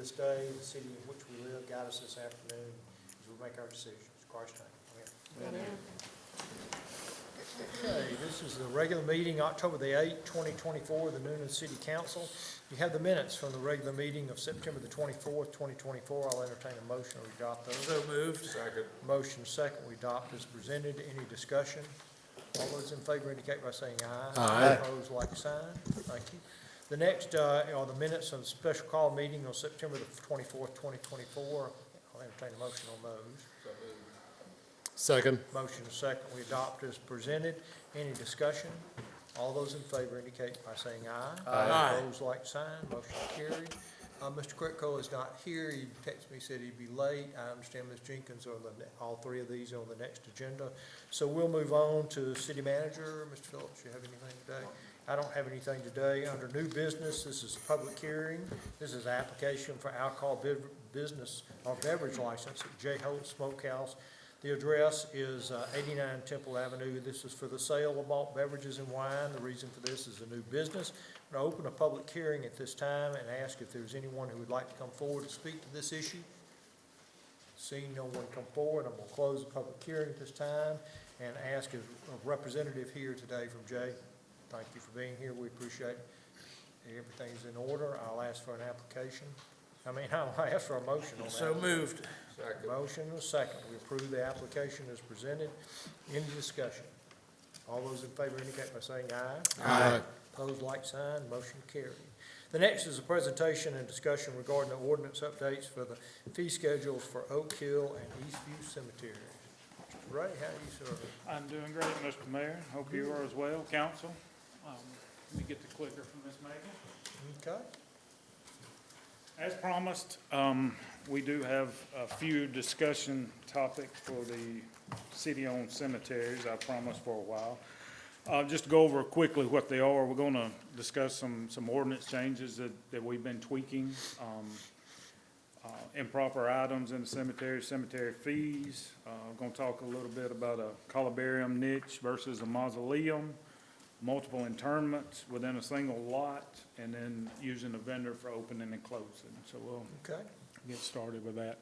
this day, the city in which we live, guide us this afternoon as we make our decisions. In Christ's name, amen. Okay, this is the regular meeting, October the 8th, 2024, the Newnan City Council. You have the minutes from the regular meeting of September the 24th, 2024. I'll entertain a motion to adopt those. So moved. Second. Motion second, we adopt as presented. Any discussion? All those in favor indicate by saying aye. Aye. Opposed, like sign. Thank you. The next are the minutes of the special call meeting on September the 24th, 2024. I'll entertain a motion on those. Second. Motion second, we adopt as presented. Any discussion? All those in favor indicate by saying aye. Aye. Opposed, like sign. Motion carried. Mr. Kritko is not here. He texted me, said he'd be late. I understand Ms. Jenkins are all three of these are on the next agenda. So we'll move on to city manager. Mr. Phillips, you have anything today? I don't have anything today. Under new business, this is a public hearing. This is an application for alcohol business or beverage license at J. Holt Smokehouse. The address is 89 Temple Avenue. This is for the sale of malt beverages and wine. The reason for this is a new business. I'm going to open a public hearing at this time and ask if there's anyone who would like to come forward to speak to this issue. Seeing no one come forward, I'm going to close the public hearing at this time and ask a representative here today from Jay. Thank you for being here. We appreciate it. Everything's in order. I'll ask for an application. I'll ask for a motion on that. So moved. Second. Motion and a second. We approve the application as presented. Any discussion? All those in favor indicate by saying aye. Aye. Opposed, like sign. Motion carried. The next is a presentation and discussion regarding the ordinance updates for the fee schedules for Oak Hill and Eastview Cemeteries. Mr. Ray, how are you, sir? I'm doing great, Mr. Mayor. Hope you are as well, council. Let me get the clicker from Ms. Megan. Okay. As promised, we do have a few discussion topics for the city-owned cemeteries. I promised for a while. Just to go over quickly what they are, we're going to discuss some ordinance changes that we've been tweaking. Improper items in the cemetery fees. We're going to talk a little bit about a columbarium niche versus a mausoleum, multiple interments within a single lot, and then using a vendor for opening and closing. So we'll get started with that.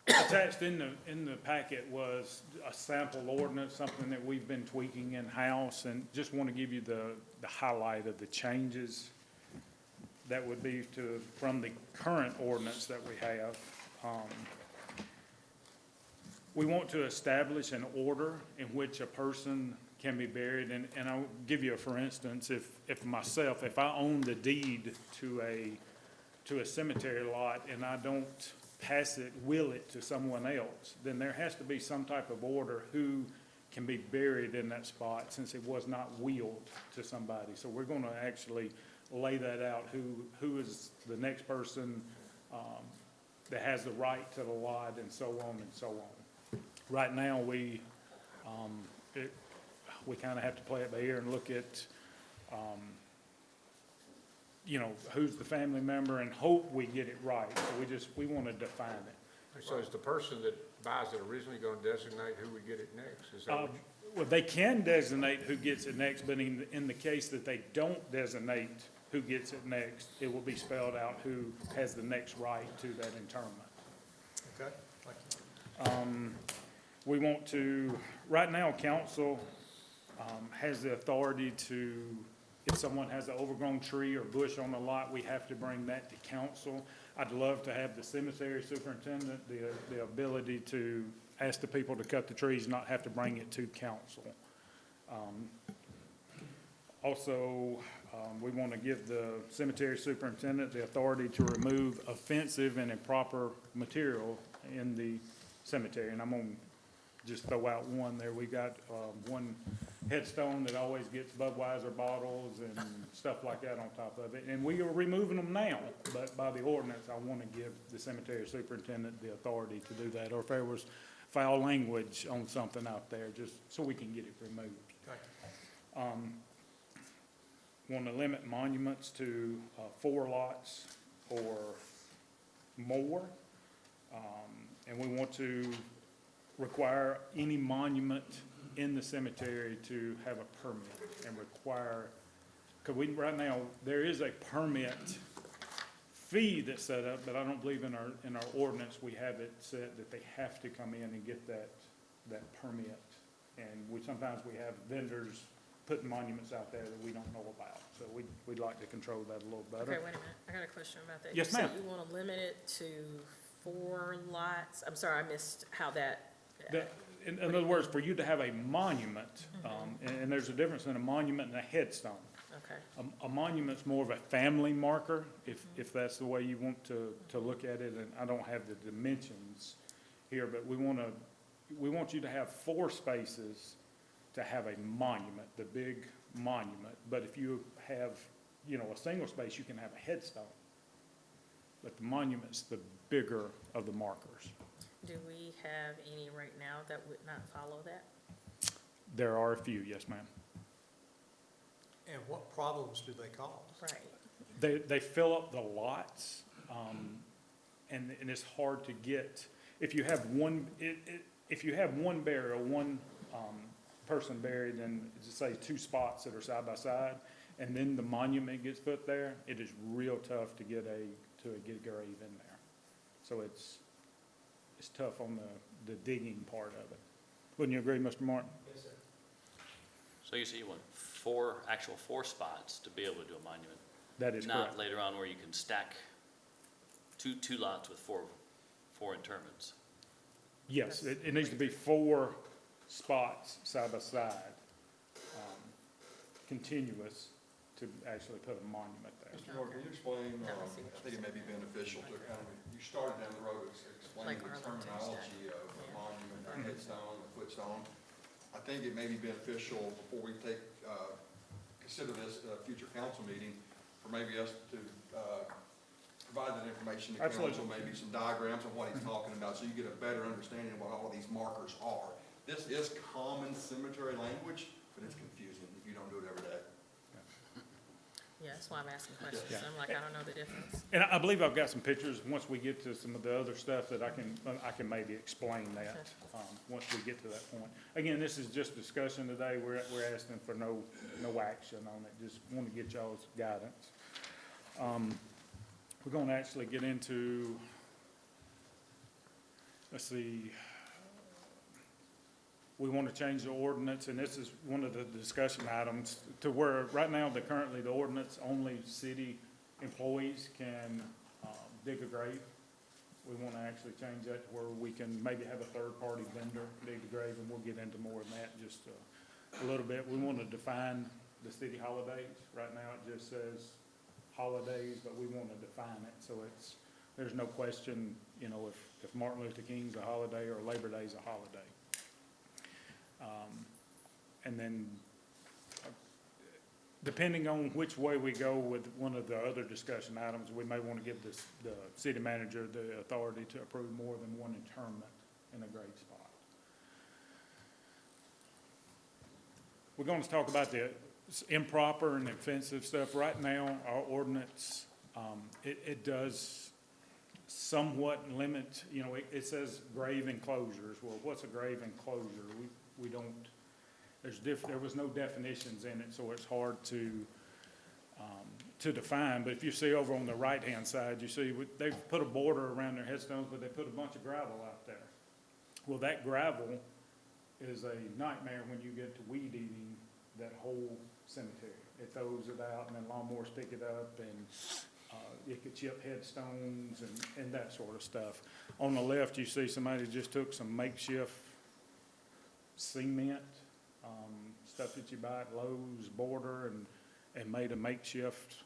Attached in the packet was a sample ordinance, something that we've been tweaking in-house, and just want to give you the highlight of the changes that would be from the current ordinance that we have. We want to establish an order in which a person can be buried, and I'll give you a for instance, if I own the deed to a cemetery lot and I don't will it to someone else, then there has to be some type of order who can be buried in that spot since it was not willed to somebody. So we're going to actually lay that out, who is the next person that has the right to the lot, and so on and so on. Right now, we kind of have to play it by ear and look at, who's the family member and hope we get it right. So we want to define it. So is the person that buys it originally going to designate who would get it next? Is that what Well, they can designate who gets it next, but in the case that they don't designate who gets it next, it will be spelled out who has the next right to that interment. Okay, thank you. We want to, right now, council has the authority to, if someone has an overgrown tree or bush on the lot, we have to bring that to council. I'd love to have the cemetery superintendent the ability to ask the people to cut the trees, not have to bring it to council. Also, we want to give the cemetery superintendent the authority to remove offensive and improper material in the cemetery. And I'm going to just throw out one there. We got one headstone that always gets Budweiser bottles and stuff like that on top of it. And we are removing them now, but by the ordinance, I want to give the cemetery superintendent the authority to do that. Or if there was foul language on something out there, just so we can get it removed. Want to limit monuments to 4 lots or more. And we want to require any monument in the cemetery to have a permit and require, because right now, there is a permit fee that's set up, but I don't believe in our ordinance, we have it set that they have to come in and get that permit. And sometimes we have vendors putting monuments out there that we don't know about, so we'd like to control that a little better. Okay, wait a minute, I got a question about that. Yes, ma'am. You said you wanna limit it to 4 lots? I'm sorry, I missed how that, In other words, for you to have a monument, and there's a difference in a monument and a headstone. okay, A monument's more of a family marker, if that's the way you want to look at it, and I don't have the dimensions here, but we want you to have 4 spaces to have a monument, the big monument. But if you have, a single space, you can have a headstone. But the monument's the bigger of the markers. do we have any right now that would not follow that? There are a few, yes, ma'am. And what problems do they cause? Right, They fill up the lots, and it's hard to get, if you have one burial, one, person buried in, just say, 2 spots that are side by side, and then the monument gets put there, it is real tough to get a grave in there. So it's tough on the digging part of it. Wouldn't you agree, Mr. Martin? Yes, sir. So you say you want 4 spots to be able to do a monument? That is Not correct. later on where you can stack two lots with four interments? Yes, it needs to be 4 spots side by side, continuous, to actually put a monument there. Mr. Moore, can you explain, No, I I see what think it may be beneficial to kind of, you started down the road explaining Like the Arlington's terminology of a Yeah. monument, a headstone, a footstone. I think it may be beneficial before we consider this a future council meeting, for maybe us to provide that information to council, Absolutely. maybe some diagrams of what he's talking about, so you get a better understanding of what all of these markers are. This is common cemetery language, but it's confusing if you don't do it every day. yeah, that's why I'm asking questions, Yeah. I'm like, I don't know the difference. And I believe I've got some pictures, once we get to some of the other stuff, that I can maybe explain that, once we get to that point. Again, this is just discussion today, we're asking for no action on it, just want to get y'all's guidance. We're gonna actually get into, let's see, we want to change the ordinance, and this is one of the discussion items, to where right now, currently the ordinance, only city employees can dig a grave. We want to actually change that to where we can maybe have a third-party vendor dig the grave, and we'll get into more of that just a little bit. We want to define the city holidays. Right now, it just says holidays, but we want to define it, so there's no question, if Martin Luther King's a holiday or Labor Day's a holiday. And then, depending on which way we go with one of the other discussion items, we may want to give the city manager the authority to approve more than one interment in a grave spot. We're going to talk about the improper and offensive stuff. Right now, our ordinance, it does somewhat limit, it says grave enclosures. Well, what's a grave enclosure? We don't, there was no definitions in it, so it's hard to define. But if you see over on the right-hand side, you see they've put a border around their headstones, but they put a bunch of gravel out there. Well, that gravel is a nightmare when you get to weed eating that whole cemetery. It throws it out, and then lawnmowers pick it up, and it could chip headstones and that sort of stuff. On the left, you see somebody just took some makeshift cement, stuff that you buy at Lowe's, border, and made a makeshift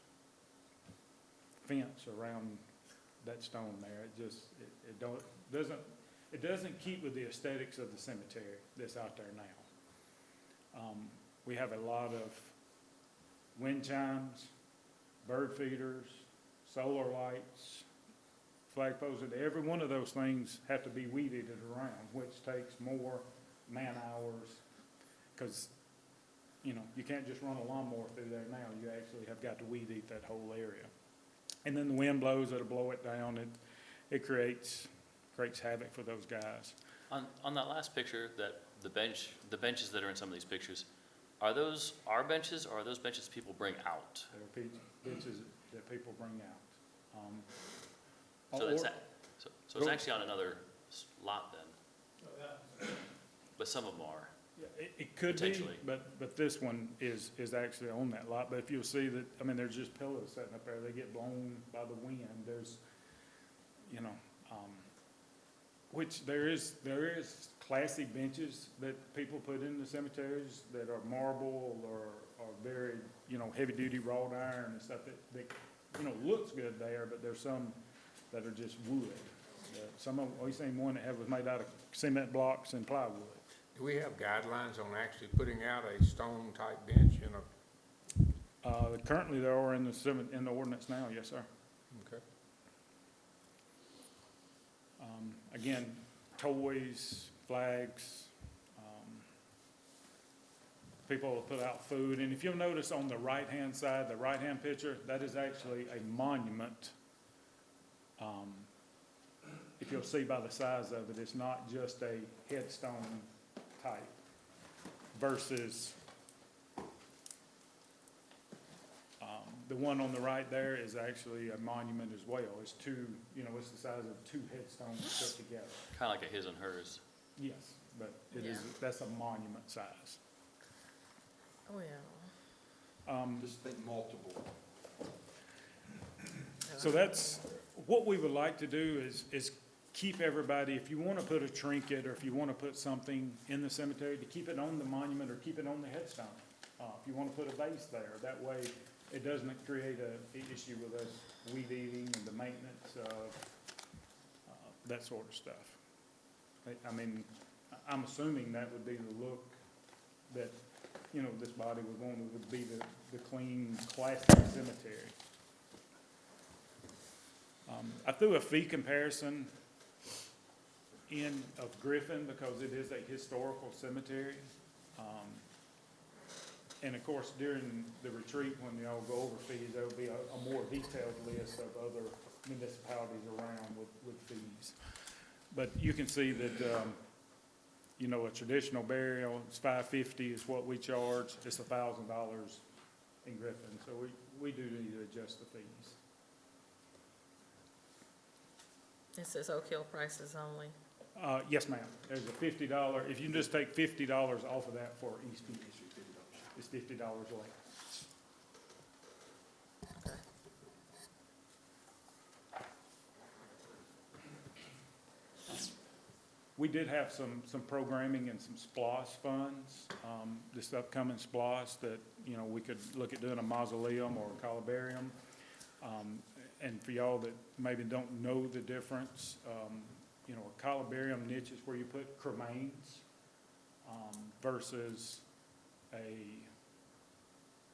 fence around that stone there. It doesn't keep with the aesthetics of the cemetery that's out there now. We have a lot of wind chimes, bird feeders, solar lights, flagpoles, and every one of those things have to be weeded around, which takes more man hours, because, you can't just run a lawnmower through there now. You actually have got to weed eat that whole area. And then the wind blows, it'll blow it down, it creates havoc for those guys. On that last picture, that the benches that are in some of these pictures, are those our benches, or are those benches people bring out? There are benches that people bring out. So that's, or- so it's Go- actually on another lot then? But some of them are. Yeah, it could be, Potentially. but this one is actually on that lot. But if you'll see that, I mean, there's just pillows sitting up there, they get blown by the wind. There's, you know, which there is classic benches that people put in the cemeteries that are marble or very, you know, heavy-duty wrought iron and stuff that, you know, looks good there, but there's some that are just wood. Some of, we seen one that was made out of cement blocks and plywood. Do we have guidelines on actually putting out a stone-type bench in a, Currently, there are in the ordinance now, yes, sir. okay? Again, toys, flags, people will put out food, and if you'll notice on the right-hand side, the right-hand picture, that is actually a monument. If you'll see by the size of it, it's not just a headstone type versus the one on the right there is actually a monument as well. It's two, you know, it's the size of two headstones put together. Kind of like a his and hers. Yes, but it is, Yeah. that's a monument size. Oh, yeah. Just think multiple. So that's, what we would like to do is keep everybody, if you want to put a trinket or if you want to put something in the cemetery, to keep it on the monument or keep it on the headstone. If you want to put a vase there, that way it doesn't create a issue with us weed eating and the maintenance of that sort of stuff. I mean, I'm assuming that would be the look that, you know, this body would want, would be the clean, classic cemetery. I threw a fee comparison in of Griffin because it is a historical cemetery. And of course, during the retreat, when y'all go over fees, there will be a more detailed list of other municipalities around with fees. But you can see that, you know, a traditional burial, it's $550 is what we charge. It's $1,000 in Griffin, so we do need to adjust the fees. It says Oak Hill prices only. Yes, ma'am. There's a $50, if you can just take $50 off of that for East Beach, it's $50 less. Okay. We did have some programming and some SPOS funds, this upcoming SPOS that, you know, we could look at doing a mausoleum or a columbarium. And for y'all that maybe don't know the difference, you know, a columbarium niche is where you put cremains, versus a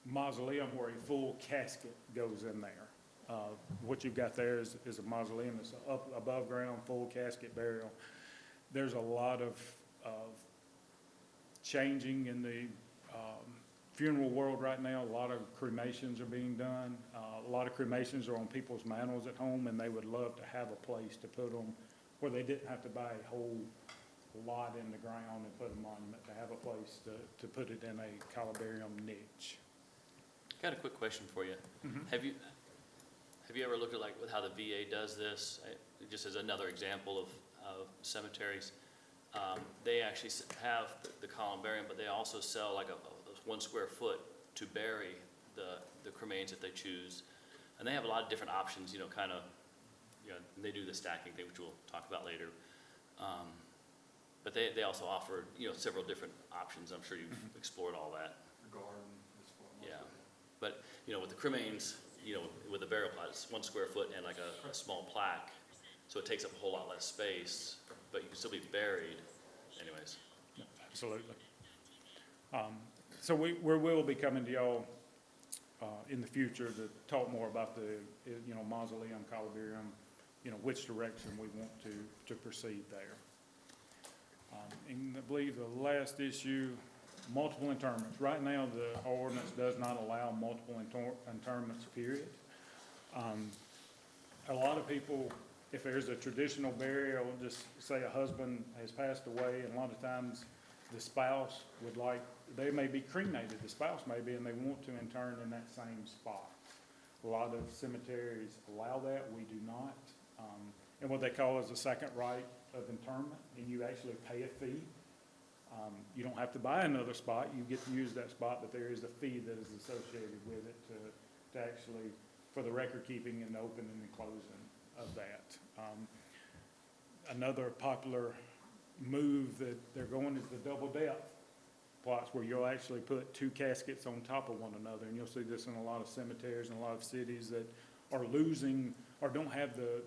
mausoleum where a full casket goes in there. What you've got there is a mausoleum, it's up above ground, full casket burial. There's a lot of changing in the funeral world right now. A lot of cremations are being done. A lot of cremations are on people's mantles at home, and they would love to have a place to put them where they didn't have to buy a whole lot in the ground and put a monument, to have a place to put it in a columbarium niche. Got a quick question for you. Mhm. Have you ever looked at like how the VA does this? Just as another example of cemeteries. They actually have the columbarium, but they also sell like a 1 square foot to bury the cremains if they choose. And they have a lot of different options, you know, kind of, you know, they do the stacking thing, which we'll talk about later. But they also offer, you know, several different options. I'm sure you've explored all that. Garden is what most Yeah. of it. But, you know, with the cremains, you know, with the burial plot, it's 1 square foot and like a small plaque. So it takes up a whole lot less space, but you can still be buried anyways. Absolutely. So we will be coming to y'all in the future to talk more about the, you know, mausoleum, columbarium, you know, which direction we want to proceed there. And I believe the last issue, multiple interments. Right now, the ordinance does not allow multiple interments, period. A lot of people, if there's a traditional burial, just say a husband has passed away, and a lot of times the spouse would like, they may be cremated, the spouse may be, and they want to intern in that same spot. A lot of cemeteries allow that, we do not. And what they call is a second right of interment, and you actually pay a fee. You don't have to buy another spot, you get to use that spot, but there is a fee that is associated with it to actually, for the record keeping and the opening and closing of that. Another popular move that they're going is the double depth plots, where you'll actually put two caskets on top of one another, and you'll see this in a lot of cemeteries and a lot of cities that are losing or don't have the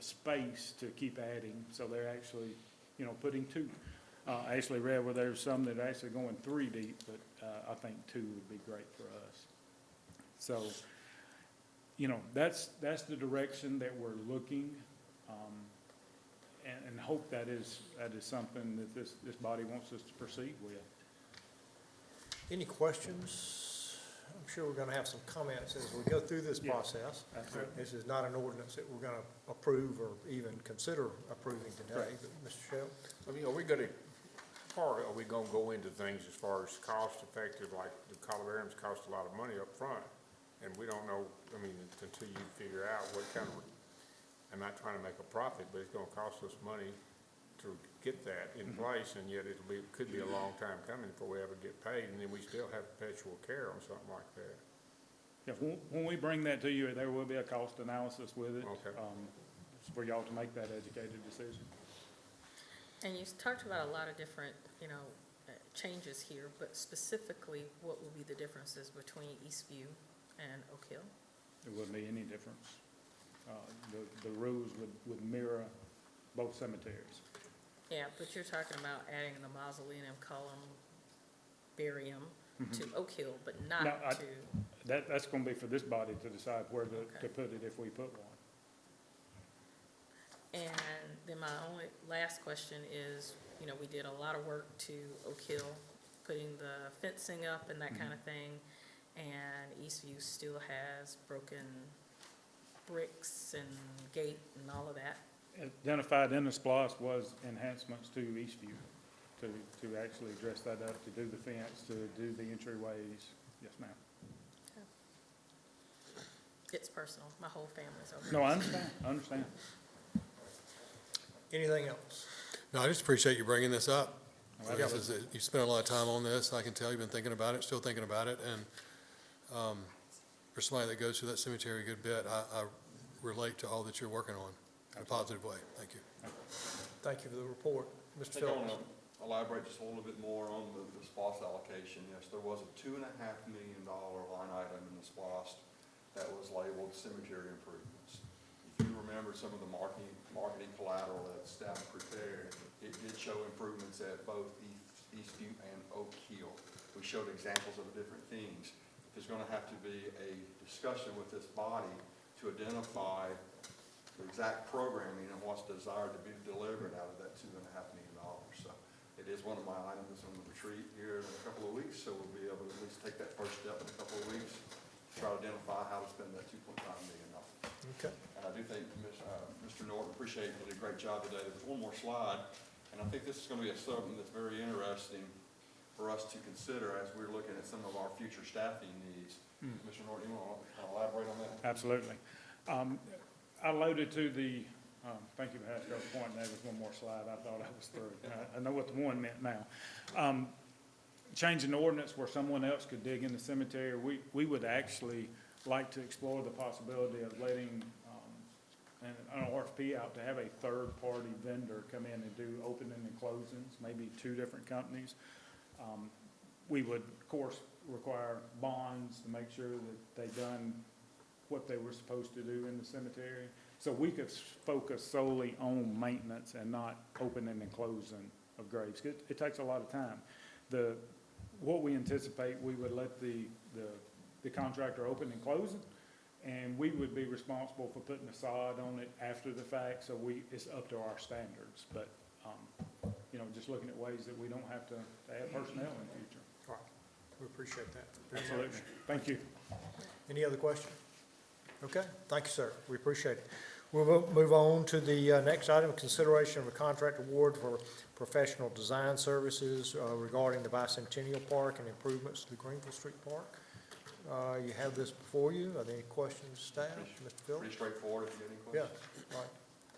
space to keep adding, so they're actually, putting two. I actually read where there's some that are actually going 3 deep, but I think 2 would be great for us. So, that's the direction that we're looking, and hope that is something that this body wants us to proceed with. Any questions? I'm sure we're gonna have some comments as we go through this Yeah. process. Absolutely. This is not an ordinance that we're gonna approve or even consider approving today, but Mr. Shell? I mean, are we gonna go into things as far as cost effective, like the columbariums cost a lot of money up front, and we don't know, until you figure out what kind of, I'm not trying to make a profit, but it's gonna cost us money to get that in place, and yet could be a long time coming before we ever get paid, and then we still have perpetual care on something like that. Yeah, when we bring that to you, there will be a cost analysis with it. Okay. For y'all to make that educated decision. And you talked about a lot of different, changes here, but specifically, what will be the differences between Eastview and Oak Hill? There wouldn't be any difference. The rules would mirror both cemeteries. Yeah, but you're talking about adding the mausoleum columbarium to Oak Hill, but not No, to, That's gonna be for this body to decide where to Okay. put it if we put one. and then my only last question is, we did a lot of work to Oak Hill, putting the fencing up and that kind of thing, and Eastview still has broken bricks and gate and all of that. Identified in the SPOS was enhancements to Eastview, to actually dress that up, to do the fence, to do the entryways. Yes, ma'am. It's personal, my whole family's over. No, I understand. Anything else? No, I just appreciate you bringing this up. Oh, You spent a lot of time on this. I can tell you've been thinking about it, still thinking about it. And for somebody that goes through that cemetery a good bit, I relate to all that you're working on in a positive way. Thank you. Thank you for the report. I Mr. think I want Phillips? to elaborate just a little bit more on the SPOS allocation. Yes, there was a $2.5 million line item in the SPOS that was labeled cemetery improvements. If you remember some of the marketing collateral that staff prepared, it did show improvements at both Eastview and Oak Hill. We showed examples of different things. There's going to have to be a discussion with this body to identify the exact programming and what's desired to be delivered out of that $2.5 million. So it is one of my items on the retreat here in a couple of weeks, so we'll be able to at least take that first step in a couple of weeks, try to identify how to spend that $2.5 million. Okay. And I do think Mr. Norton, appreciate, you did a great job today. There's one more slide, and I think this is going to be something that's very interesting for us to consider as we're looking at some of our future staffing needs. Mr. Norton, you want to elaborate on that? Absolutely. I alluded to the, thank you, Pastor, I was pointing, there was one more slide, I thought I was through. I know what the one meant now. Changing the ordinance where someone else could dig in the cemetery, we would actually like to explore the possibility of letting an RFP out to have a third-party vendor come in and do opening and closings, maybe 2 different companies. We would, of course, require bonds to make sure that they done what they were supposed to do in the cemetery. So we could focus solely on maintenance and not opening and closing of graves. It takes a lot of time. What we anticipate, we would let the contractor open and close it, and we would be responsible for putting the sod on it after the fact, so it's up to our standards. But, just looking at ways that we don't have to add personnel in the future. All right. We appreciate that. Absolutely. Thank you. Any other questions? Okay, thank you, sir. We appreciate it. We'll move on to the next item, consideration of a contract award for professional design services regarding the Bicentennial Park and improvements to the Greenville Street Park. You have this before you. Are there any questions, staff? Mr. Phillips? Pretty straightforward, if you have any Yeah, questions. right.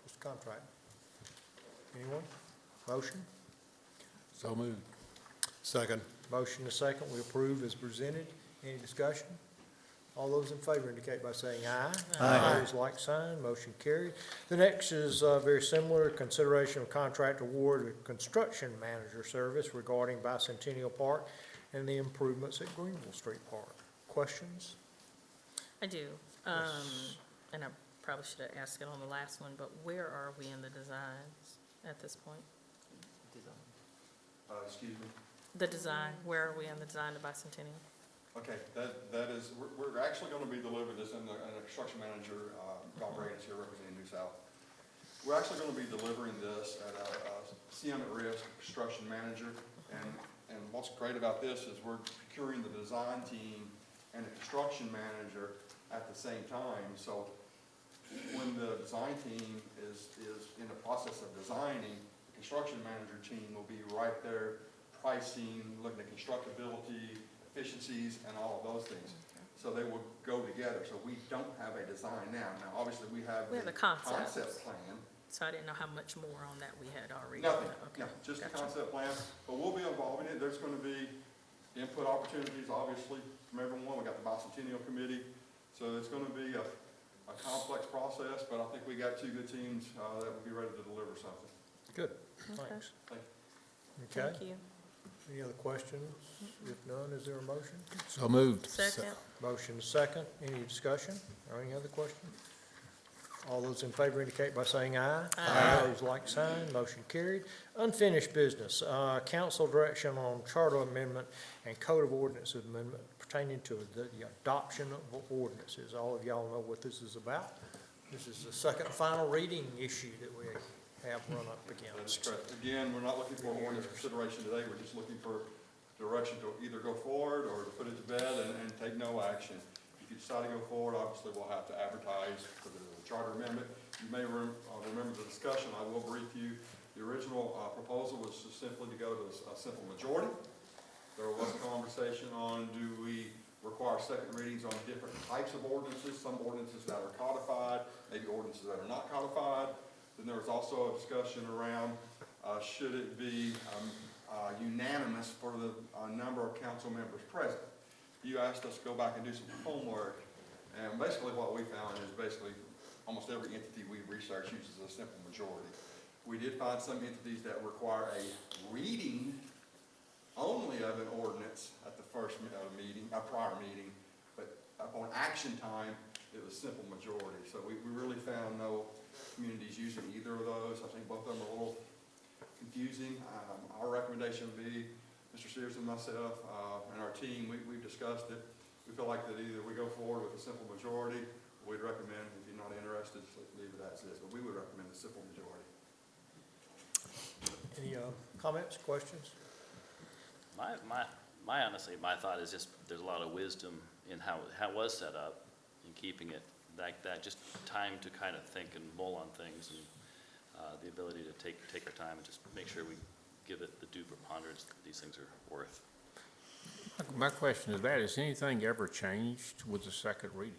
Just contract. Anyone? Motion? So moved. Second. Motion is second. We approve as presented. Any discussion? All those in favor indicate by saying aye. Aye. Opposed, like sign. Motion carried. The next is very similar. Consideration of contract award of construction manager service regarding Bicentennial Park and the improvements at Greenville Street Park. Questions? I do. And I probably should have asked it on the last one, but where are we in the designs at this point? Excuse me? The design, where are we in the design of Bicentennial? Okay, that is, we're actually gonna be delivering this, and the construction manager, Bob Braden is here representing New South. We're actually gonna be delivering this at a CM at risk construction manager, and what's great about this is we're procuring the design team and the construction manager at the same time, so when the design team is in the process of designing, the construction manager team will be right there pricing, looking at constructability, efficiencies, and all of those things. So they will go together, so we don't have a design now. Now, obviously, we have We have the the concept. concept plan. So I didn't know how much more on that we had already. Nothing, Okay, no, just the gotcha. concept plan, but we'll be involved in it. There's gonna be input opportunities, obviously, from everyone. We got the Bicentennial Committee, so it's gonna be a complex process, but I think we got two good teams, that will be ready to deliver something. Good, Okay. thanks. Thank Okay, Thank you. any other questions? If none, is there a motion? So moved. Second, Motion is second. Any discussion or any other question? All those in favor indicate by saying aye. Aye. Opposed, like sign. Motion carried. Unfinished business, council direction on charter amendment and code of ordinances amendment pertaining to the adoption of ordinances. All of y'all know what this is about. This is the second and final reading issue that we have run up That is against. correct. Again, we're not looking for ordinance consideration today, we're just looking for direction to either go forward or to put it to bed and take no action. If you decide to go forward, obviously, we'll have to advertise for the charter amendment. You may remember the discussion, I will brief you. The original proposal was just simply to go to a simple majority. There was conversation on, do we require second readings on different types of ordinances, some ordinances that are codified, maybe ordinances that are not codified. Then there was also a discussion around, should it be unanimous for the number of council members present. You asked us to go back and do some homework, and basically what we found is basically almost every entity we research uses a simple majority. We did find some entities that require a reading only of an ordinance at the first meeting, a prior meeting, but upon action time, it was simple majority. So we really found no communities using either of those. I think both of them are a little confusing. Our recommendation would be, Mr. Sears and myself, and our team, we've discussed it. We feel like that either we go forward with a simple majority, or we'd recommend, if you're not interested, just leave it as is, but we would recommend a simple majority. Any comments, questions? Honestly, my thought is just, there's a lot of wisdom in how it was set up, in keeping it like that, just time to kind of think and mull on things, and the ability to take our time and just make sure we give it the due preponderance that these things are worth. My question is that, has anything ever changed with the second reading?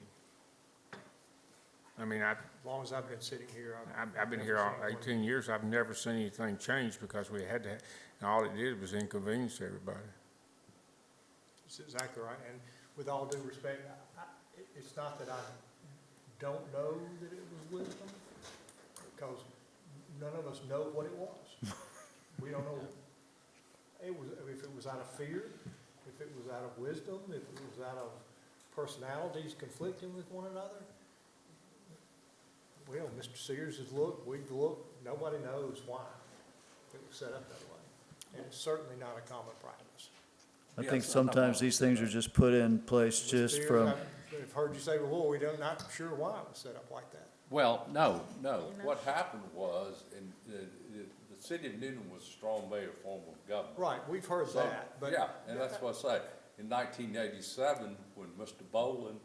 I mean, As long as I've been sitting here, I've been here all 18 years, I've never seen anything change because we had to, and all it did was inconvenience to everybody. That's exactly right, and with all due respect, it's not that I don't know that it was wisdom, because none of us know what it was. We don't know. If it was out of fear, if it was out of wisdom, if it was out of personalities conflicting with one another. Well, Mr. Sears has looked, we've looked, nobody knows why it was set up that way. And it's certainly not a common practice. I think sometimes these things are just put in place Mr. just Sears, from, I've heard you say before, we don't, not sure why it was set up like that. Well, no. You know? What happened was, the city of Newton was a strong Mayor form of government. Right, we've heard So, that, but. Yeah, and that's what I say. In 1987, when Mr. Boland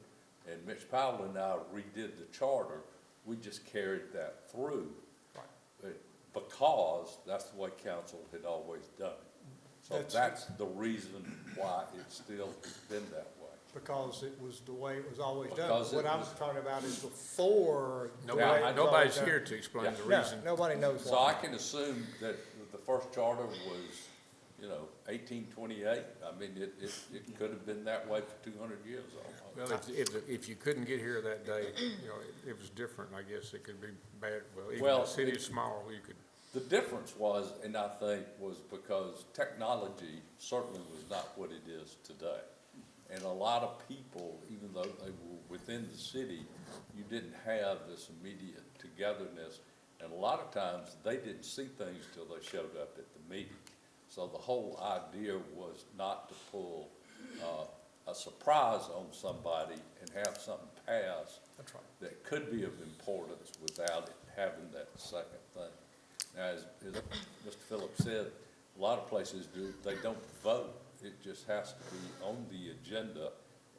and Mitch Powell and I redid the charter, we just carried that through. Right. Because that's the way council had always done it. So That's- that's the reason why it still has been that way. because it was the way it was always done. Because What it I'm was- talking about is before. the way Nobody, it was nobody's always done. here to explain the No, reason. nobody knows So I why. can assume that the first charter was, 1828. I mean, it could have been that way for 200 years almost. Well, if you couldn't get here that day, it was different, I guess it could be bad. Well, even Well, the city is small, you could, The difference was, and I think, was because technology certainly was not what it is today. And a lot of people, even though they were within the city, you didn't have this immediate togetherness. And a lot of times, they didn't see things till they showed up at the meeting. So the whole idea was not to pull a surprise on somebody and have something pass That's right. that could be of importance without it having that second thing. Now, as Mr. Phillips said, a lot of places they don't vote. It just has to be on the agenda,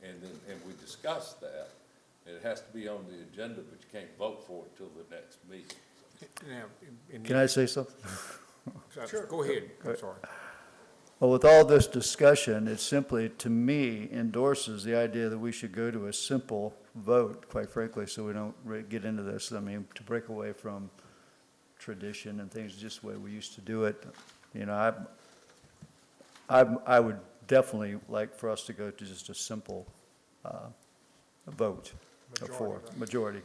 and we discussed that. It has to be on the agenda, but you can't vote for it till the next meeting. now. Can I say something? Sure. Go ahead, I'm sorry. Well, with all this discussion, it simply, to me, endorses the idea that we should go to a simple vote, quite frankly, so we don't get into this. I mean, to break away from tradition and things just the way we used to do it. I would definitely like for us to go to just a simple vote for majority.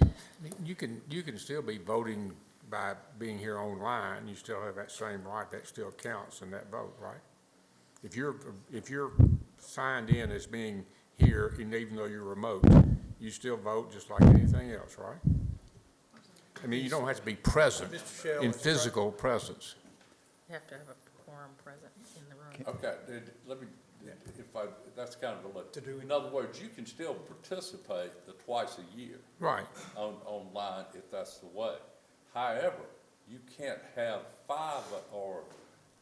I mean, you can still be voting by being here online, you still have that same right, that still counts in that vote, right? If you're signed in as being here, and even though you're remote, you still vote just like anything else, right? I mean, you don't have to be present Mr. Shell, in it's physical presence. You have to have a quorum present in the room. Okay, let me, that's kind of a, To do it. in other words, you can still participate twice a year Right. online if that's the way. However, you can't have five, or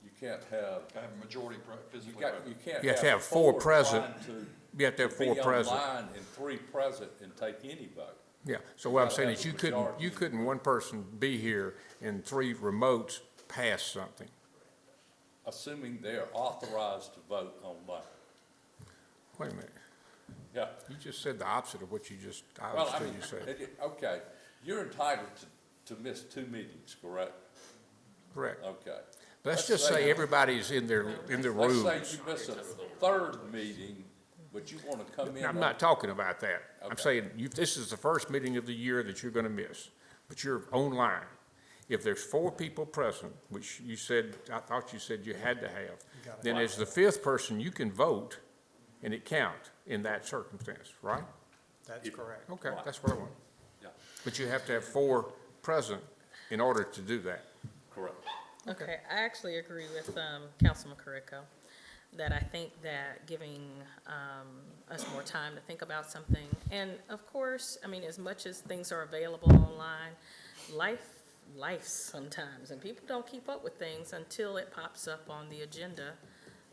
you can't have, To have a majority physically you present. can't You have to have four present. trying You have to have four be present. online and three present and take any vote. Yeah, so what I'm gotta saying have is a majority. you couldn't one person be here and three remotes pass something. Assuming they're authorized to vote online. Wait a minute, Yeah. you just said the opposite of what you just, I Well, I understood mean, you said. okay, you're entitled to miss 2 meetings, correct? Correct. Okay. Let's just say everybody's in their rooms. Let's say you miss a third meeting, but you want to come in. I'm on- not talking about that. I'm Okay. saying this is the first meeting of the year that you're gonna miss, but you're online. If there's 4 people present, which you said, I thought you said you had to have, then as the 5th person, you can vote and it count in that circumstance, right? That's correct. Okay, that's what I want. Yeah, But you have to have 4 present in order to do that. correct. Okay, I actually agree with Councilman Carrico, that I think that giving us more time to think about something, and of course, I mean, as much as things are available online, life sometimes, and people don't keep up with things until it pops up on the agenda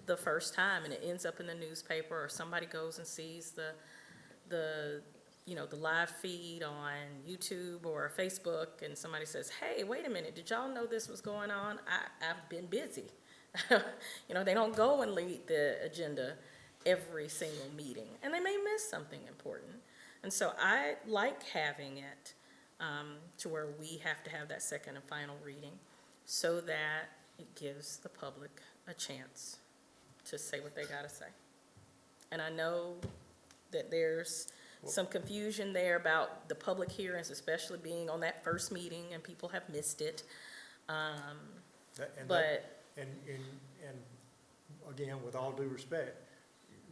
the first time, and it ends up in the newspaper, or somebody goes and sees the live feed on YouTube or Facebook, and somebody says, hey, wait a minute, did y'all know this was going on? I've been busy. They don't go and lead the agenda every single meeting, and they may miss something important. And so I like having it to where we have to have that second and final reading, so that it gives the public a chance to say what they gotta say. And I know that there's some confusion there about the public hearings, especially being on that first meeting, and people have missed it. But And again, with all due respect,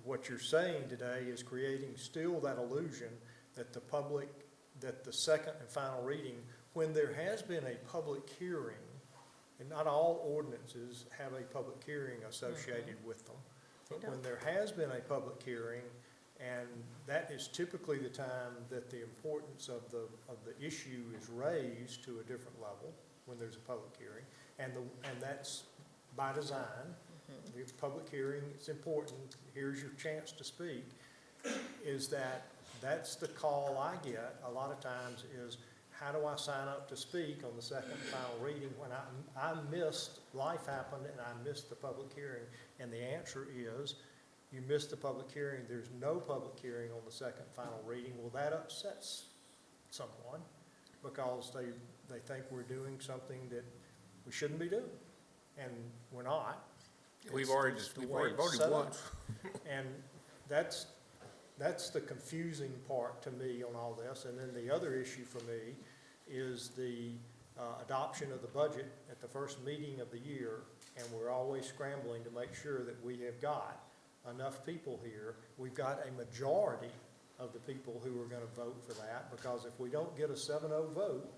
what you're saying today is creating still that illusion that that the second and final reading, when there has been a public hearing, and not all ordinances have a public hearing associated with them, but when there has been a public hearing, and that is typically the time that the importance of the issue is raised to a different level, when there's a public hearing, and that's by design. We have a public hearing, it's important, here's your chance to speak, that's the call I get a lot of times is, how do I sign up to speak on the second and final reading when I missed, life happened and I missed the public hearing? And the answer is, you miss the public hearing, there's no public hearing on the second final reading, well, that upsets someone because they think we're doing something that we shouldn't be doing, and we're not. We've It's already, just the we've way already it's voted set up. once. And that's the confusing part to me on all this. And then the other issue for me is the adoption of the budget at the first meeting of the year, and we're always scrambling to make sure that we have got enough people here. We've got a majority of the people who are gonna vote for that, because if we don't get a 7-0 vote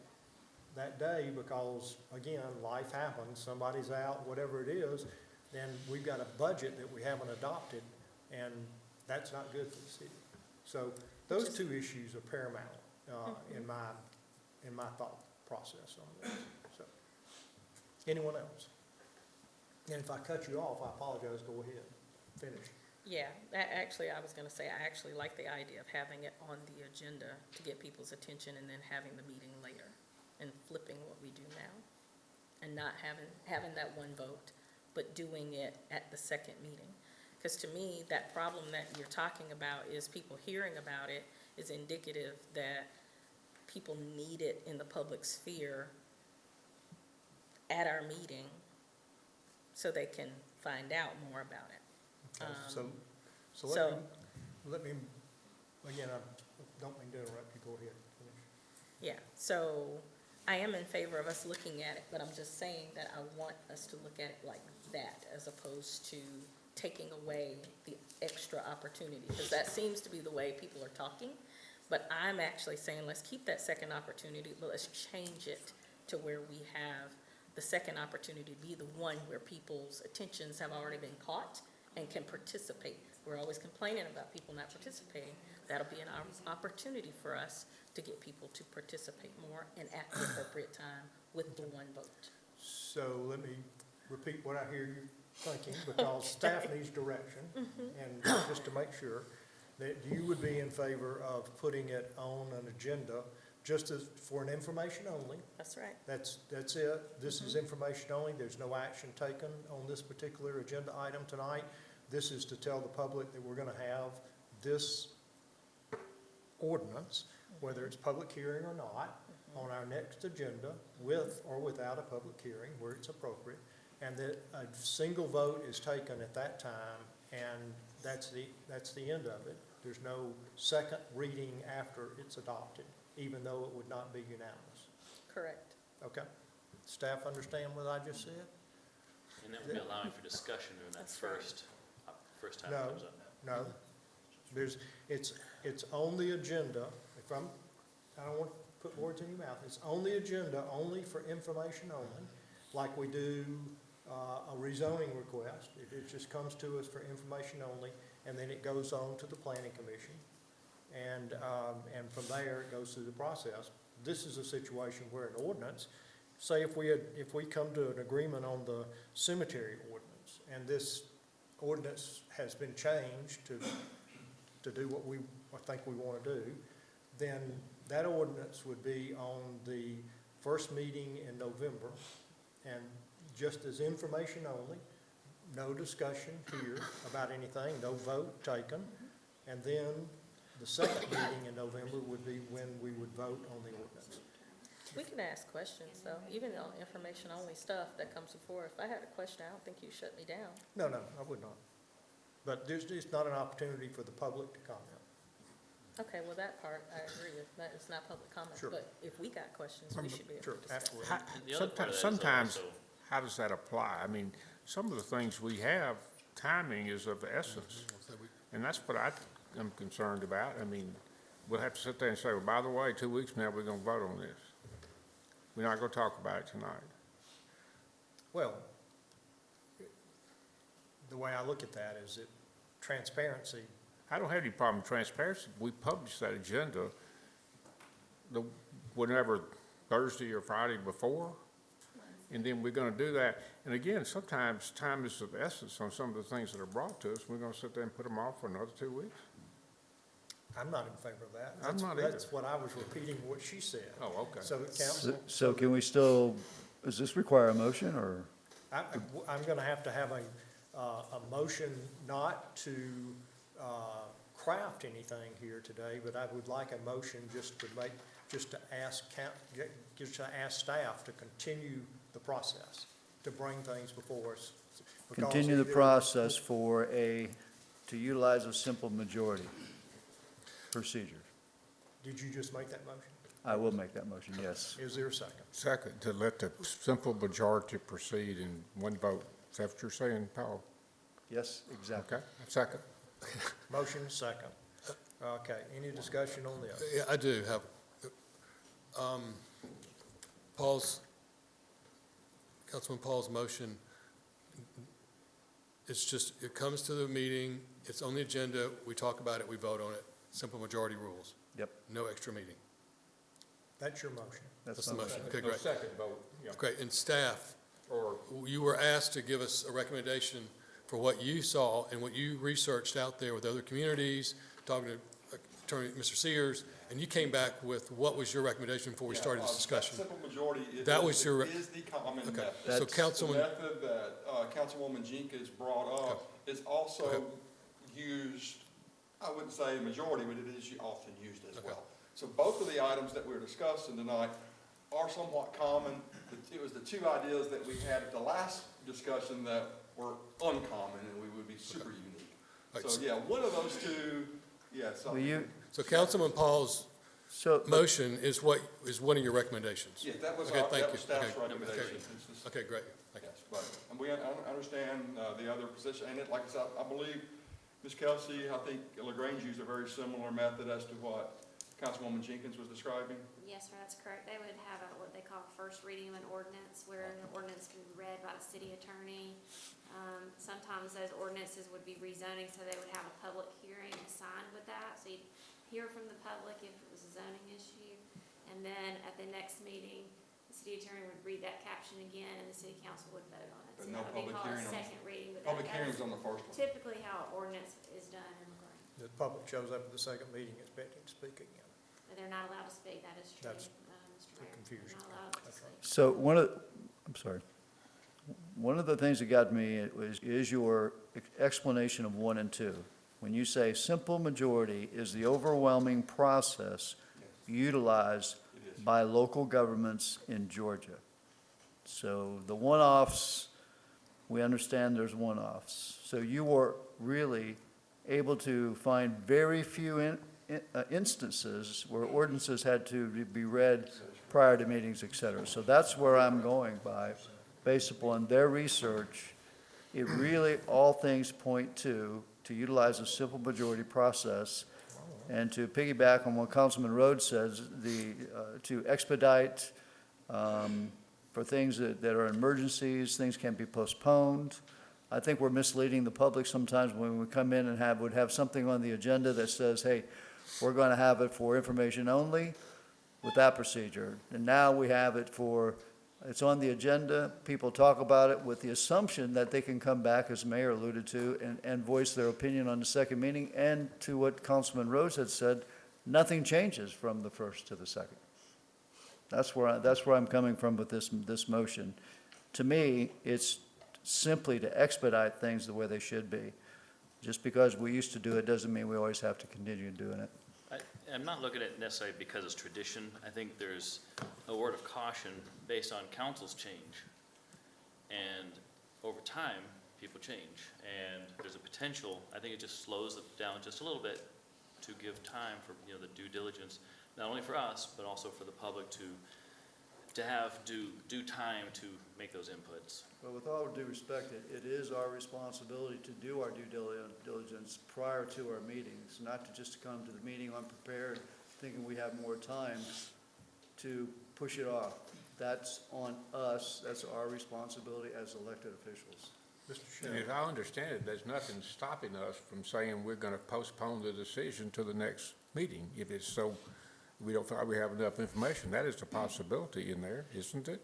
that day, because again, life happens, somebody's out, whatever it is, then we've got a budget that we haven't adopted, and that's not good for the city. So those two issues are paramount, in my thought process on this, so. Anyone else? And if I cut you off, I apologize, go ahead, finish. Yeah, actually, I was gonna say, I actually like the idea of having it on the agenda to get people's attention and then having the meeting later and flipping what we do now. And not having that one vote, but doing it at the second meeting. Because to me, that problem that you're talking about is people hearing about it is indicative that people need it in the public sphere at our meeting so they can find out more about it. Okay, so so- let me, again, I don't mean to interrupt you, go ahead, finish. Yeah, so I am in favor of us looking at it, but I'm just saying that I want us to look at it like that as opposed to taking away the extra opportunity, because that seems to be the way people are talking. But I'm actually saying, let's keep that second opportunity, but let's change it to where we have the second opportunity be the one where people's attentions have already been caught and can participate. We're always complaining about people not participating. That'll be an opportunity for us to get people to participate more and at the appropriate time with the one vote. So let me repeat what I hear you thinking, because staff needs direction. And just to make sure, that you would be in favor of putting it on an agenda just as, for an information only. That's right. That's it. This is information only. There's no action taken on this particular agenda item tonight. This is to tell the public that we're gonna have this ordinance, whether it's public hearing or not, on our next agenda, with or without a public hearing, where it's appropriate, and that a single vote is taken at that time, and that's the end of it. There's no second reading after it's adopted, even though it would not be unanimous. Correct. Okay? Staff understand what I just said? And that would be allowing for discussion during that That's right. first time it No. comes up. No. It's on the agenda. I don't want to put words in your mouth. It's on the agenda only for information only, like we do a rezoning request. It just comes to us for information only, and then it goes on to the planning commission. And from there, it goes through the process. This is a situation where an ordinance, say if we come to an agreement on the cemetery ordinance, and this ordinance has been changed to do what I think we want to do, then that ordinance would be on the first meeting in November, and just as information only, no discussion here about anything, no vote taken, and then the second meeting in November would be when we would vote on the ordinance. We can ask questions, though, even on information-only stuff that comes before. If I had a question, I don't think you shut me down. No, I would not. But it's not an opportunity for the public to comment. Okay, well, that part, I agree with. That it's not public comment. Sure. But if we got questions, we should be able Sure, to discuss. absolutely. And the other part of that is Sometimes, also- how does that apply? I mean, some of the things we have, timing is of the essence. And that's what I am concerned about. I mean, we'll have to sit there and say, well, by the way, 2 weeks from now, we're gonna vote on this. We're not gonna talk about it tonight. Well, the way I look at that is that transparency, I don't have any problem with transparency. We publish that agenda whenever, Thursday or Friday before, and then we're gonna do that. And again, sometimes time is of the essence on some of the things that are brought to us. We're gonna sit there and put them off for another 2 weeks. I'm not in favor of that. I'm not either. That's what I was repeating what she said. Oh, okay. So council, So can we still, does this require a motion, or? I'm gonna have to have a motion not to craft anything here today, but I would like a motion just to ask staff to continue the process, to bring things before us. Because Continue the either- process to utilize a simple majority procedure. Did you just make that motion? I will make that motion, yes. Is there a second? Second, to let the simple majority proceed in one vote. Is that what you're saying, Paul? Yes, exactly. Okay, second. Motion, second. Okay, any discussion on this? Yeah, I do have, Councilman Paul's motion, it's just, it comes to the meeting, it's on the agenda, we talk about it, we vote on it, simple majority rules, Yep, no extra meeting. That's your motion. That's the my motion, okay, No great. second vote, yeah. Great, and staff, Or, you were asked to give us a recommendation for what you saw and what you researched out there with other communities, talking to Attorney, Mr. Sears, and you came back with, what was your recommendation before we started this discussion? Simple majority is. That was your- Is the common Okay, method. so That's- The Councilman, method that Councilwoman Jenkins brought up is also Okay. used, I wouldn't say majority, but it is often used as Okay. well. So both of the items that we're discussing tonight are somewhat common. It was the two ideas that we had at the last discussion that were uncommon, and we would be super unique. Right, So, yeah, one of those two, yeah, will something. you, so Councilman Paul's so, motion is one of your recommendations? Yeah, that was, Okay, thank that you. was staff's Okay, recommendation. okay. It's just- Okay, great, thank you. Yes, but, and we understand the other position, and it, like I said, I believe, Ms. Kelsey, I think LaGrange used a very similar method as to what Councilwoman Jenkins was describing. Yes, sir, that's correct. They would have what they call first reading of an ordinance, where an ordinance can be read by the city attorney. Sometimes those ordinances would be rezoning, so they would have a public hearing assigned with that. So you'd hear from the public if it was a zoning issue. And then at the next meeting, the city attorney would read that caption again, and the city council would vote on it. But So no that would be public called a hearing on- second reading, but Public that hearings is on the first one. typically how an ordinance is done in LaGrange. The public shows up at the second meeting expecting to speak again. But they're not allowed to speak, that is true, That's Mr. the Mayor. confusion. They're not allowed to That's speak. right. so I'm sorry. One of the things that got me is your explanation of 1 and 2. When you say simple majority is the overwhelming process utilized It is. by local governments in Georgia. So the one-offs, we understand there's one-offs. So you were really able to find very few instances where ordinances had to be read prior to meetings, et cetera. So that's where I'm going by, based upon their research. It really, all things point to utilize a simple majority process. And to piggyback on what Councilman Rhodes says, to expedite, for things that are emergencies, things can be postponed. I think we're misleading the public sometimes when we come in and would have something on the agenda that says, hey, we're going to have it for information only with that procedure. And now we have it for, it's on the agenda, people talk about it with the assumption that they can come back, as Mayor alluded to, and voice their opinion on the second meeting. And to what Councilman Rose had said, nothing changes from the first to the second. That's where I'm coming from with this motion. To me, it's simply to expedite things the way they should be. Just because we used to do it doesn't mean we always have to continue doing it. I'm not looking at it necessarily because it's tradition. I think there's a word of caution based on council's change. And over time, people change. And there's a potential, I think it just slows it down just a little bit to give time for, the due diligence, not only for us, but also for the public to have due time to make those inputs. But with all due respect, it is our responsibility to do our due diligence prior to our meetings, not to just come to the meeting unprepared, thinking we have more time to push it off. That's on us, that's our responsibility as elected officials. Mr. and Sheriff, as I understand it, there's nothing stopping us from saying we're gonna postpone the decision to the next meeting. If it's so, we don't feel like we have enough information, that is a possibility in there, isn't it?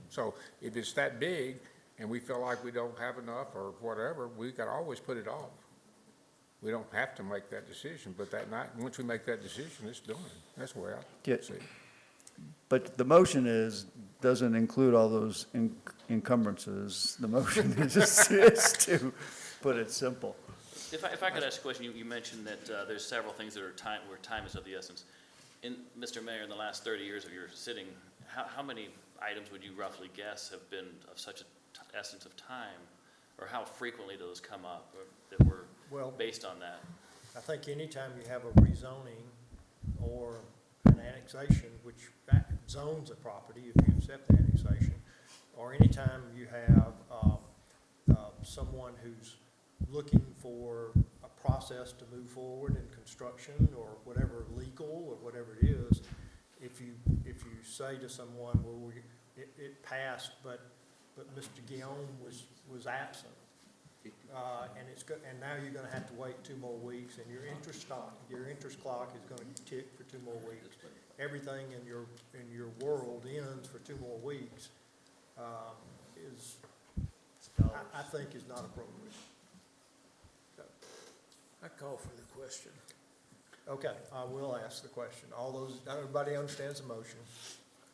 So if it's that big and we feel like we don't have enough or whatever, we can always put it off. We don't have to make that decision, but that night, once we make that decision, it's done. That's the way I Yeah. see it. But the motion is doesn't include all those encumbrances. The motion is to put it simple. If I could ask a question, you mentioned that there's several things that are where time is of the essence. Mr. Mayor, in the last 30 years of your sitting, how many items would you roughly guess have been of such an essence of time? Or how frequently do those come up that were Well, based on that? I think anytime you have a rezoning or an annexation, which zones a property, if you accept the annexation, or anytime you have someone who's looking for a process to move forward in construction or whatever legal or whatever it is, if you say to someone, well, it passed, but Mr. Guillaume was absent, and now you're gonna have to wait 2 more weeks, and your interest clock is gonna tick for 2 more weeks. Everything in your world ends for 2 more weeks, I think is not appropriate. I call for the question. Okay, I will ask the question. Everybody understands the motion.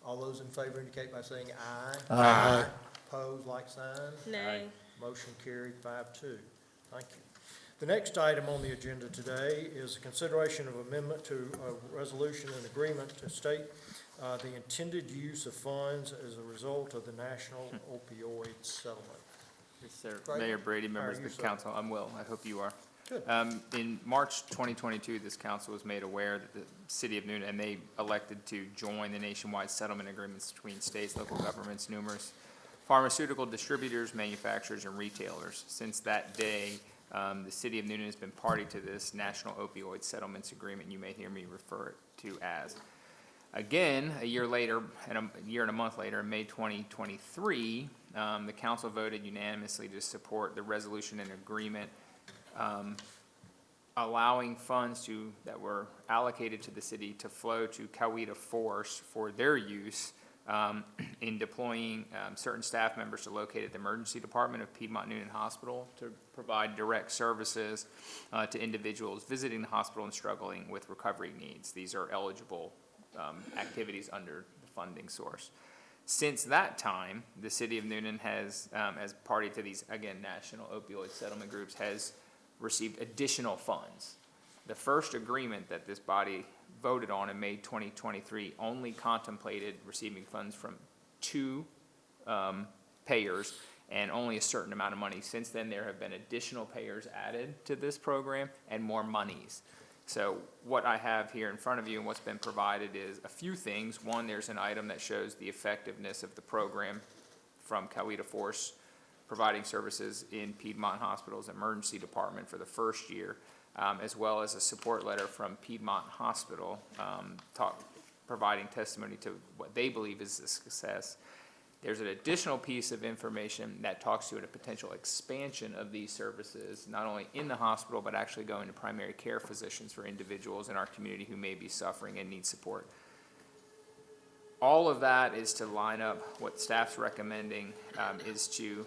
All those in favor indicate by saying aye. Aye. Opposed, like sign. Nay. Motion carried 5-2. Thank you. The next item on the agenda today is a consideration of amendment to a resolution and agreement to state the intended use of funds as a result of the national opioid settlement. Yes, sir. Great. Mayor Brady, members How are of you, the sir? council, I'm Will. I hope you are. Good. In March 2022, this council was made aware that the city of Newnan, and they elected to join the nationwide settlement agreements between states, local governments, numerous pharmaceutical distributors, manufacturers, and retailers. Since that day, the city of Newnan has been party to this national opioid settlements agreement. You may hear me refer it to as. Again, a year later, and a year and a month later, in May 2023, the council voted unanimously to support the resolution and agreement allowing funds that were allocated to the city to flow to Coweta Force for their use in deploying certain staff members to locate at the emergency department of Piedmont Newnan Hospital to provide direct services to individuals visiting the hospital and struggling with recovery needs. These are eligible activities under the funding source. Since that time, the city of Newnan has, as party to these, again, national opioid settlement groups, has received additional funds. The first agreement that this body voted on in May 2023 only contemplated receiving funds from 2 payers and only a certain amount of money. Since then, there have been additional payers added to this program and more monies. So what I have here in front of you and what's been provided is a few things. One, there's an item that shows the effectiveness of the program from Coweta Force providing services in Piedmont Hospital's emergency department for the first year, as well as a support letter from Piedmont Hospital providing testimony to what they believe is a success. There's an additional piece of information that talks to a potential expansion of these services, not only in the hospital, but actually going to primary care physicians for individuals in our community who may be suffering and need support. All of that is to line up what staff's recommending is to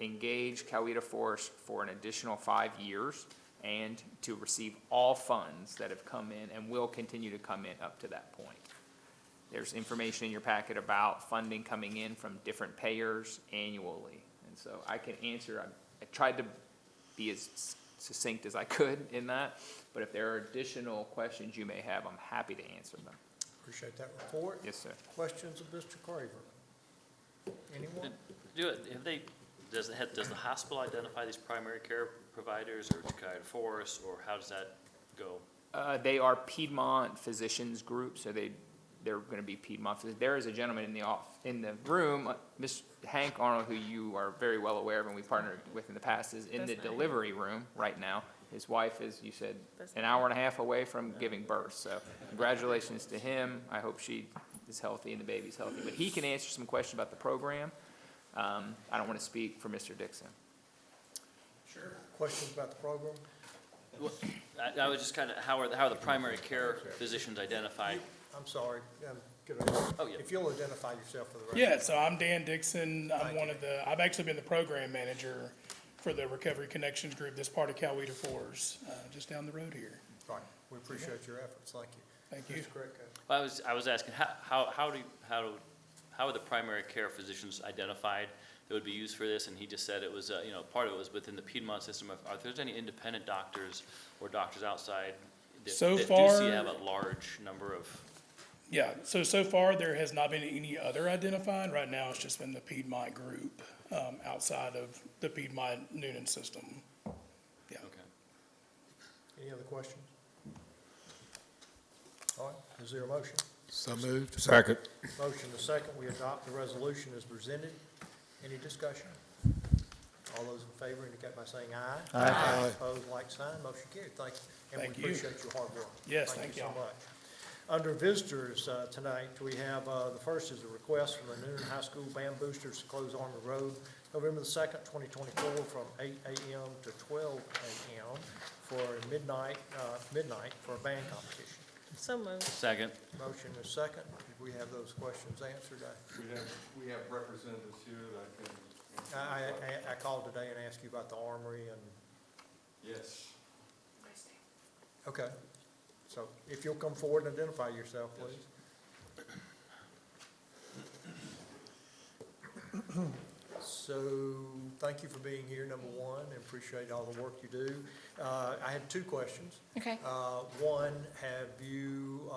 engage Coweta Force for an additional 5 years and to receive all funds that have come in and will continue to come in up to that point. There's information in your packet about funding coming in from different payers annually. And so I can answer, I tried to be as succinct as I could in that, but if there are additional questions you may have, I'm happy to answer them. Appreciate that report. Yes, sir. Questions of Mr. Craver? Anyone? Does the hospital identify these primary care providers or Coweta Force, or how does that go? They are Piedmont Physicians Group, so they're going to be Piedmont physicians. There is a gentleman in the room, Mr. Hank Arnold, who you are very well aware of and we partnered with in the past, is in the delivery room right now. His wife is, you said, an hour and a half away from giving birth. So congratulations to him. I hope she is healthy and the baby's healthy. But he can answer some questions about the program. I don't want to speak for Mr. Dixon. Sure. Questions about the program? Well, I was just kind of, how are the primary care physicians identified? I'm sorry. Oh, yeah. If you'll identify yourself for the record. Yeah, so I'm Dan Dixon. I've actually been the program manager for the Recovery Connections Group, this part of Coweta Force, just down the road here. Right. We appreciate your efforts. Thank you. Thank you. Mr. Greco. Well, I was asking, how how are the primary care physicians identified that would be used for this? And he just said it was, part of it was within the Piedmont system. Are there any independent doctors or doctors outside So that do far- have a large number of? Yeah, so far, there has not been any other identified. Right now, it's just been the Piedmont group, outside of the Piedmont Noonan system. Yeah. Okay. Any other questions? All right, is there a motion? So moved. Second. Motion to second, we adopt the resolution as presented. Any discussion? All those in favor indicate by saying aye. Aye. Opposed, like sign, motion carried. Thank you. Thank And you. we appreciate your hard work. Yes, Thank thank you so y'all. much. Under visitors, tonight, we have, the first is a request from the Noonan High School Band Boosters to close Army Road November the 2nd, 2024, from 8 a.m. to 12 a.m. for midnight for a band competition. So moved. Second. Motion is second. Did we have those questions answered? We have representatives here that can. I called today and asked you about the armory and, Yes. okay. So if you'll come forward and identify yourself, please. So, thank you for being here, number one, and appreciate all the work you do. I had two questions. Okay. One, have you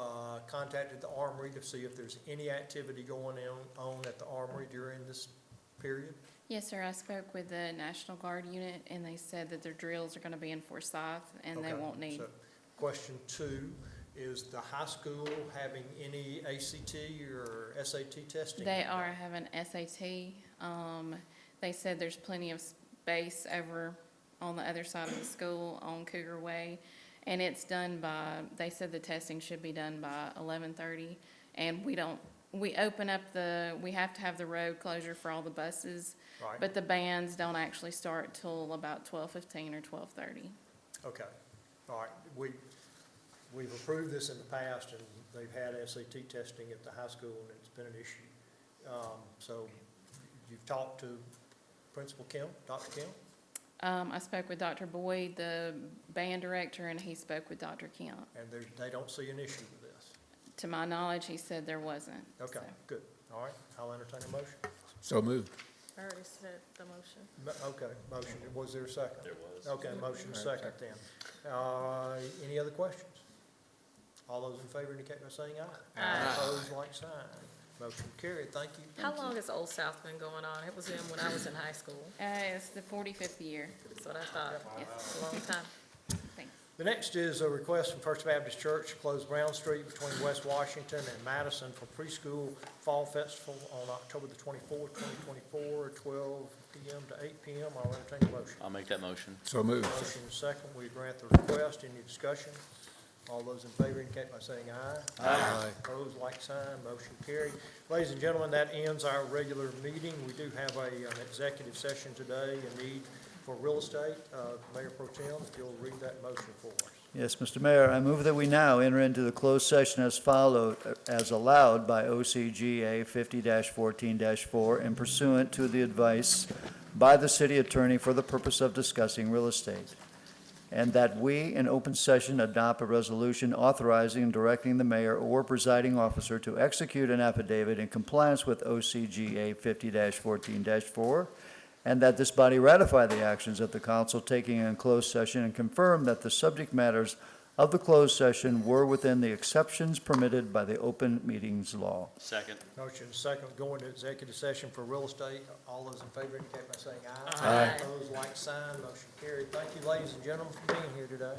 contacted the Armory to see if there's any activity going on at the Armory during this period? Yes, sir. I spoke with the National Guard unit, and they said that their drills are going to be in Forsyth, and they Okay, won't need. so question two, is the high school having any ACT or SAT testing? They are having SAT. They said there's plenty of space over on the other side of the school on Cougar Way. And it's done by, they said the testing should be done by 11:30. And we open up we have to have the road closure for all the buses. Right. But the bands don't actually start till about 12:15 or 12:30. Okay, all right. We've approved this in the past, and they've had SAT testing at the high school, and it's been an issue. So you've talked to Principal Kim, Dr. Kim? I spoke with Dr. Boyd, the band director, and he spoke with Dr. Kemp. And they don't see an issue with this? To my knowledge, he said there wasn't. Okay, so. good. All right, I'll entertain a motion. So moved. I already said the motion. Okay, motion, was there a second? There was. Okay, motion second then. Any other questions? All those in favor indicate by saying aye. Aye. Opposed, like sign. Motion carried, thank you. How long has Old South been going on? It was in when I was in high school, It's the 45th year. that's what I thought. Yes. It's a long time. Thanks. The next is a request from First Baptist Church to close Brown Street between West Washington and Madison for preschool fall festival on October the 24th, 2024, 12 p.m. to 8 p.m. I'll entertain a motion. I'll make that motion. So moved. Motion is second. We grant the request. Any discussion? All those in favor indicate by saying aye. Aye. Opposed, like sign. Motion carried. Ladies and gentlemen, that ends our regular meeting. We do have an executive session today, a need for real estate. Mayor Pro Tem, if you'll read that motion for us. Yes, Mr. Mayor, I move that we now enter into the closed session as followed, as allowed by OCGA 50-14-4 and pursuant to the advice by the city attorney for the purpose of discussing real estate. And that we, in open session, adopt a resolution authorizing and directing the mayor or presiding officer to execute an affidavit in compliance with OCGA 50-14-4, and that this body ratify the actions of the council taking in closed session and confirm that the subject matters of the closed session were within the exceptions permitted by the open meetings law. Second. Motion is second, go into executive session for real estate. All those in favor indicate by saying aye. Aye. Opposed, like sign. Motion carried. Thank you, ladies and gentlemen, for being here today.